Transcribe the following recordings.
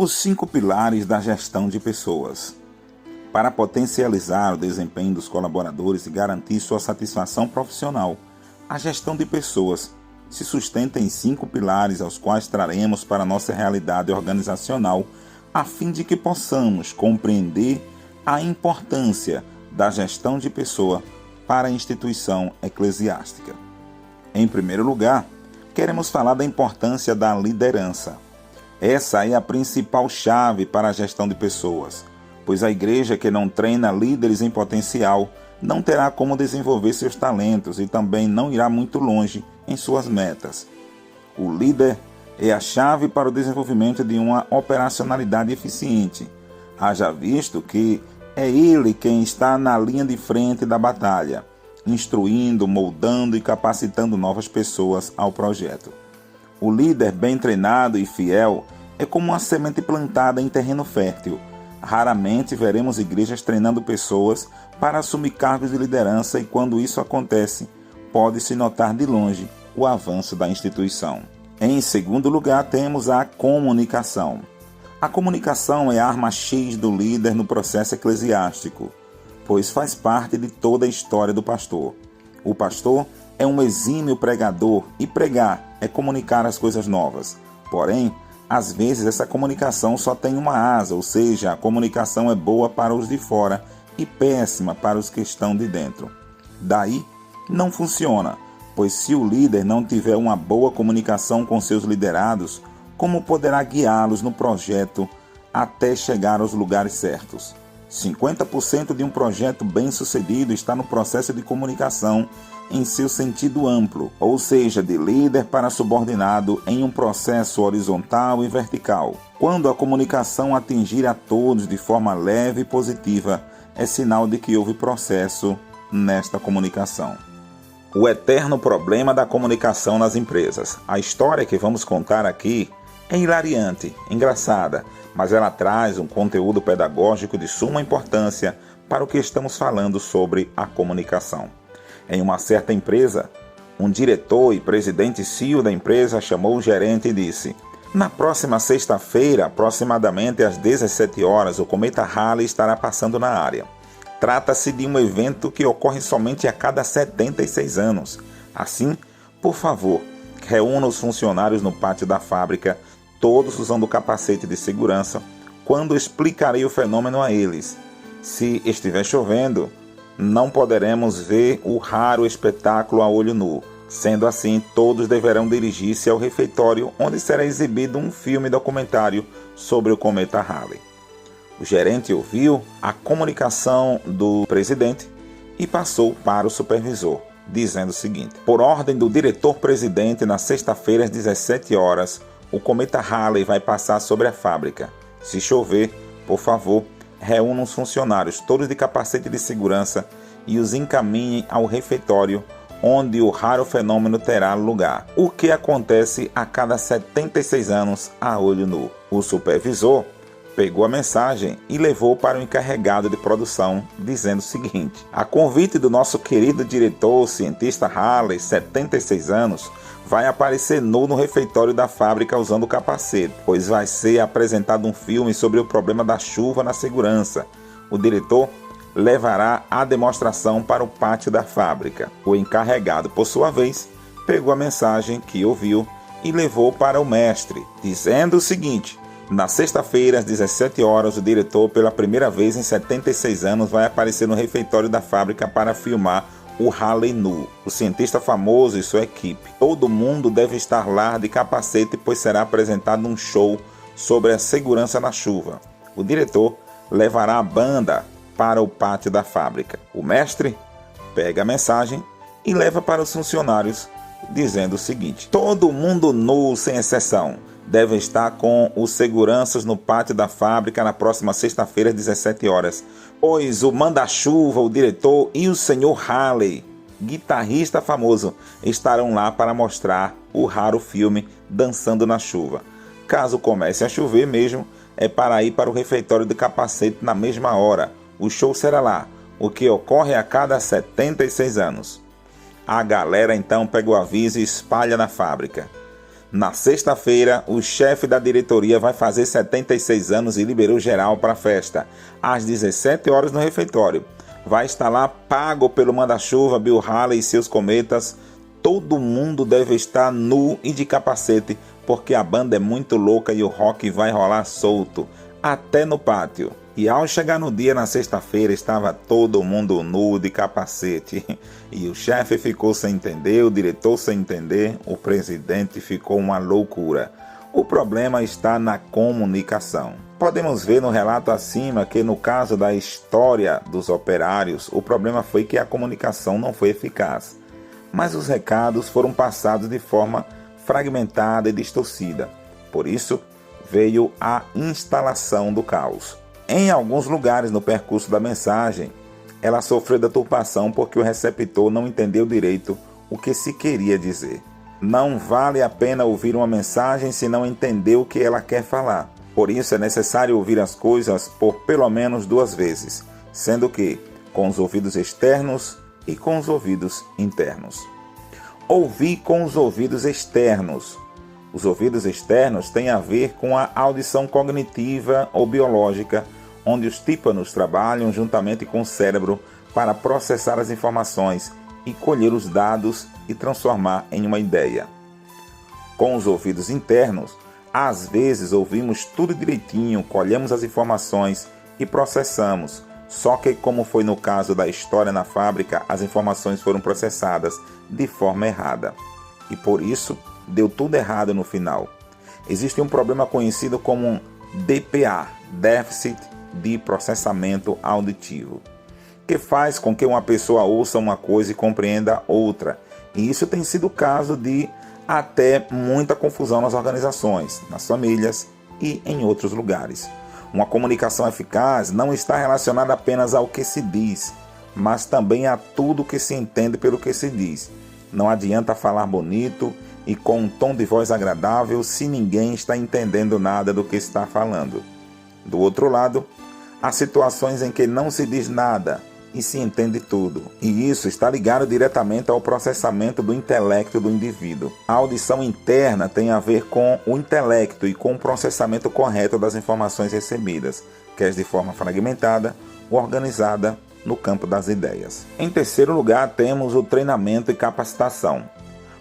Os 5 pilares da gestão de pessoas. Para potencializar o desempenho dos colaboradores e garantir sua satisfação profissional, a gestão de pessoas se sustenta em 5 pilares aos quais traremos para a nossa realidade organizacional, a fim de que possamos compreender a importância da gestão de pessoa para a instituição eclesiástica. Em primeiro lugar, queremos falar da importância da liderança. Essa é a principal chave para a gestão de pessoas, pois a igreja que não treina líderes em potencial não terá como desenvolver seus talentos e também não irá muito longe em suas metas. O líder é a chave para o desenvolvimento de uma operacionalidade eficiente, haja visto que é ele quem está na linha de frente da batalha, instruindo, moldando e capacitando novas pessoas ao projeto. O líder bem treinado e fiel é como uma semente plantada em terreno fértil. Raramente veremos igrejas treinando pessoas para assumir cargos de liderança e quando isso acontece, pode-se notar de longe o avanço da instituição. Em segundo lugar, temos a comunicação. A comunicação é a arma X do líder no processo eclesiástico, pois faz parte de toda a história do pastor. O pastor é um exímio pregador e pregar é comunicar as coisas novas. Porém, às vezes essa comunicação só tem uma asa, ou seja, a comunicação é boa para os de fora e péssima para os que estão de dentro. Daí, não funciona, pois se o líder não tiver uma boa comunicação com seus liderados, como poderá guiá-los no projeto até chegar aos lugares certos? 50% de um projeto bem-sucedido está no processo de comunicação em seu sentido amplo, ou seja, de líder para subordinado em um processo horizontal e vertical. Quando a comunicação atingir a todos de forma leve e positiva, é sinal de que houve processo nesta comunicação. O eterno problema da comunicação nas empresas. A história que vamos contar aqui é hilariante, engraçada, mas ela traz um conteúdo pedagógico de suma importância para o que estamos falando sobre a comunicação. Em uma certa empresa, um diretor e presidente CEO da empresa chamou o gerente e disse: "Na próxima sexta-feira, aproximadamente às 17 horas, o cometa Halley estará passando na área. Trata-se de um evento que ocorre somente a cada 76 anos. Assim, por favor, reúna os funcionários no pátio da fábrica, todos usando capacete de segurança, quando explicarei o fenômeno a eles. Se estiver chovendo, não poderemos ver o raro espetáculo a olho nu. Sendo assim, todos deverão dirigir-se ao refeitório, onde será exibido um filme documentário sobre o cometa Halley." O gerente ouviu a comunicação do presidente e passou para o supervisor, dizendo o seguinte: "Por ordem do diretor-presidente, na sexta-feira às 17 horas, o cometa Halley vai passar sobre a fábrica. Se chover, por favor, reúnam os funcionários, todos de capacete de segurança, e os encaminhem ao refeitório, onde o raro fenômeno terá lugar, o que acontece a cada 76 anos a olho nu." O supervisor pegou a mensagem e levou para o encarregado de produção, dizendo o seguinte: "A convite do nosso querido diretor, cientista Halley, 76 anos, vai aparecer nu no refeitório da fábrica usando o capacete, pois vai ser apresentado um filme sobre o problema da chuva na segurança. O diretor levará a demonstração para o pátio da fábrica." O encarregado, por sua vez, pegou a mensagem que ouviu e levou para o mestre, dizendo o seguinte: "Na sexta-feira, às 17 horas, o diretor, pela primeira vez em 76 anos, vai aparecer no refeitório da fábrica para filmar o Halley nu. O cientista famoso e sua equipe. Todo mundo deve estar lá de capacete, pois será apresentado um show sobre a segurança na chuva. O diretor levará a banda para o pátio da fábrica." O mestre pega a mensagem e leva para os funcionários, dizendo o seguinte: "Todo mundo nu, sem exceção, deve estar com os seguranças no pátio da fábrica na próxima sexta-feira às 17 horas, pois o manda-chuva, o diretor e o senhor Halley, guitarrista famoso, estarão lá para mostrar o raro filme Dançando na Chuva. Caso comece a chover mesmo, é para ir para o refeitório de capacete na mesma hora. O show será lá, o que ocorre a cada 76 anos." A galera então pega o aviso e espalha na fábrica. Na sexta-feira, o chefe da diretoria vai fazer 76 anos e liberou geral para a festa, às 17 horas no refeitório. Vai estar lá pago pelo manda-chuva Bill Haley e seus cometas. Todo mundo deve estar nu e de capacete, porque a banda é muito louca e o rock vai rolar solto, até no pátio. E ao chegar no dia, na sexta-feira, estava todo mundo nu de capacete. E o chefe ficou sem entender, o diretor sem entender, o presidente ficou uma loucura. O problema está na comunicação. Podemos ver no relato acima que no caso da história dos operários, o problema foi que a comunicação não foi eficaz. Mas os recados foram passados de forma fragmentada e distorcida. Por isso, veio a instalação do caos. Em alguns lugares no percurso da mensagem, ela sofreu deturpação porque o receptor não entendeu direito o que se queria dizer. Não vale a pena ouvir uma mensagem se não entender o que ela quer falar. Por isso é necessário ouvir as coisas por pelo menos 2 vezes, sendo que com os ouvidos externos e com os ouvidos internos. Ouvir com os ouvidos externos. Os ouvidos externos têm a ver com a audição cognitiva ou biológica, onde os tímpanos trabalham juntamente com o cérebro para processar as informações e colher os dados e transformar em uma ideia. Com os ouvidos internos, às vezes ouvimos tudo direitinho, colhemos as informações e processamos, só que, como foi no caso da história na fábrica, as informações foram processadas de forma errada. E por isso, deu tudo errado no final. Existe um problema conhecido como um DPA, Déficit de Processamento Auditivo, que faz com que uma pessoa ouça uma coisa e compreenda outra. E isso tem sido o caso de até muita confusão nas organizações, nas famílias e em outros lugares. Uma comunicação eficaz não está relacionada apenas ao que se diz, mas também a tudo que se entende pelo que se diz. Não adianta falar bonito e com um tom de voz agradável se ninguém está entendendo nada do que está falando. Do outro lado, há situações em que não se diz nada e se entende tudo. E isso está ligado diretamente ao processamento do intelecto do indivíduo. A audição interna tem a ver com o intelecto e com o processamento correto das informações recebidas, quer de forma fragmentada ou organizada no campo das ideias. Em terceiro lugar, temos o treinamento e capacitação.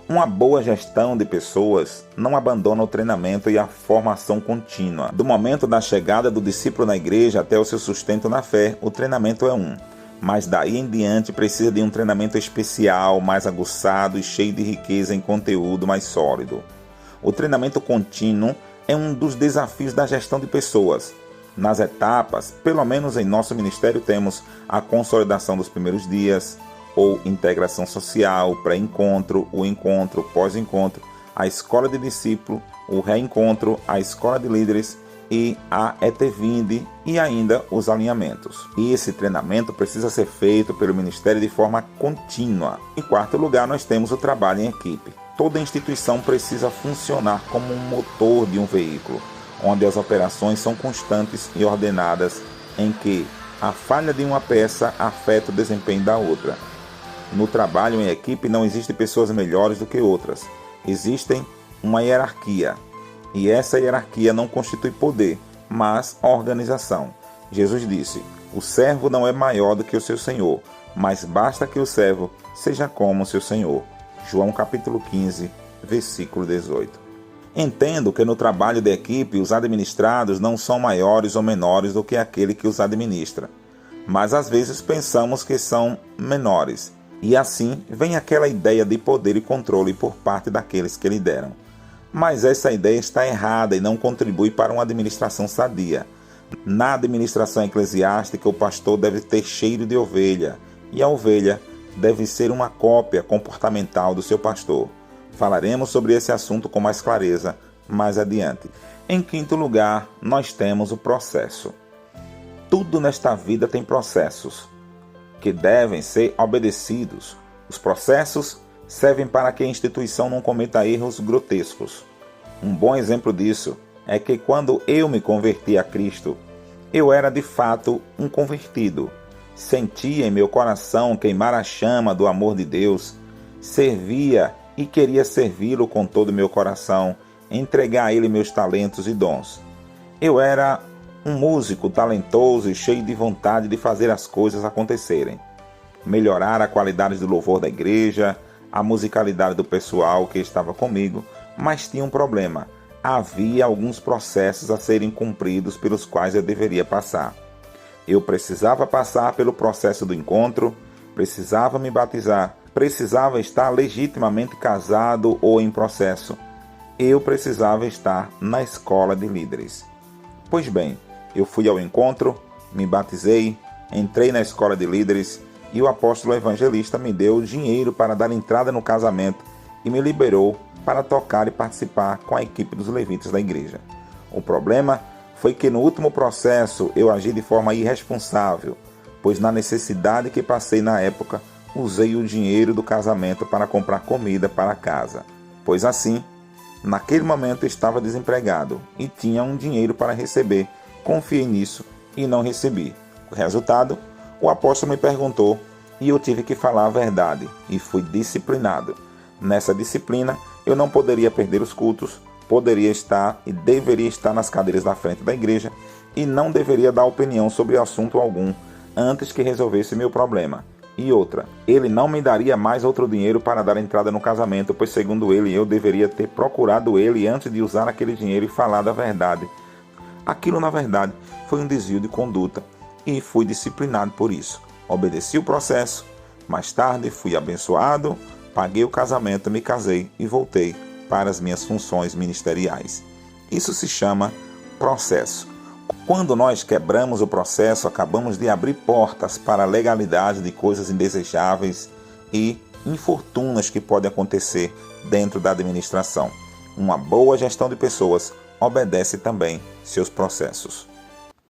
Uma boa gestão de pessoas não abandona o treinamento e a formação contínua. Do momento da chegada do discípulo na igreja até o seu sustento na fé, o treinamento é mas daí em diante precisa de um treinamento especial, mais aguçado e cheio de riqueza em conteúdo mais sólido. O treinamento contínuo é um dos desafios da gestão de pessoas. Nas etapas, pelo menos em nosso ministério, temos a consolidação dos primeiros dias, ou integração social, pré-encontro, o encontro, pós-encontro, a escola de discípulo, o reencontro, a escola de líderes e a ETVIND e ainda os alinhamentos. E esse treinamento precisa ser feito pelo Ministério de forma contínua. Em quarto lugar, nós temos o trabalho em equipe. Toda instituição precisa funcionar como um motor de um veículo, onde as operações são constantes e ordenadas, em que a falha de uma peça afeta o desempenho da outra. No trabalho em equipe não existem pessoas melhores do que outras. Existem uma hierarquia. E essa hierarquia não constitui poder, mas organização. Jesus disse: o servo não é maior do que o seu senhor, mas basta que o servo seja como o seu senhor. João capítulo 15, versículo 18. Entendo que no trabalho de equipe os administrados não são maiores ou menores do que aquele que os administra, mas às vezes pensamos que são menores, e assim vem aquela ideia de poder e controle por parte daqueles que lideram. Mas essa ideia está errada e não contribui para uma administração sadia. Na administração eclesiástica, o pastor deve ter cheiro de ovelha, e a ovelha deve ser uma cópia comportamental do seu pastor. Falaremos sobre esse assunto com mais clareza mais adiante. Em quinto lugar, nós temos o processo. Tudo nesta vida tem processos que devem ser obedecidos. Os processos servem para que a instituição não cometa erros grotescos. Um bom exemplo disso é que quando eu me converti a Cristo, eu era de fato um convertido. Sentia em meu coração queimar a chama do amor de Deus, servia e queria servi-lo com todo o meu coração, entregar a ele meus talentos e dons. Eu era um músico talentoso e cheio de vontade de fazer as coisas acontecerem. Melhorar a qualidade do louvor da igreja, a musicalidade do pessoal que estava comigo, mas tinha um problema. Havia alguns processos a serem cumpridos pelos quais eu deveria passar. Eu precisava passar pelo processo do encontro, precisava me batizar, precisava estar legitimamente casado ou em processo. Eu precisava estar na escola de líderes. Pois bem, eu fui ao encontro, me batizei, entrei na escola de líderes e o apóstolo evangelista me deu dinheiro para dar entrada no casamento e me liberou para tocar e participar com a equipe dos levitas da igreja. O problema foi que no último processo eu agi de forma irresponsável, pois na necessidade que passei na época, usei o dinheiro do casamento para comprar comida para casa. Pois assim, naquele momento estava desempregado e tinha um dinheiro para receber. Confiei nisso e não recebi. O resultado, o apóstolo me perguntou e eu tive que falar a verdade e fui disciplinado. Nessa disciplina, eu não poderia perder os cultos, poderia estar e deveria estar nas cadeiras da frente da igreja e não deveria dar opinião sobre assunto algum antes que resolvesse meu problema. E outra, ele não me daria mais outro dinheiro para dar entrada no casamento, pois segundo ele, eu deveria ter procurado ele antes de usar aquele dinheiro e falar da verdade. Aquilo, na verdade, foi um desvio de conduta e fui disciplinado por isso. Obedeci o processo, mais tarde fui abençoado, paguei o casamento, me casei e voltei para as minhas funções ministeriais. Isso se chama processo. Quando nós quebramos o processo, acabamos de abrir portas para a legalidade de coisas indesejáveis e infortúnios que podem acontecer dentro da administração. Uma boa gestão de pessoas obedece também seus processos.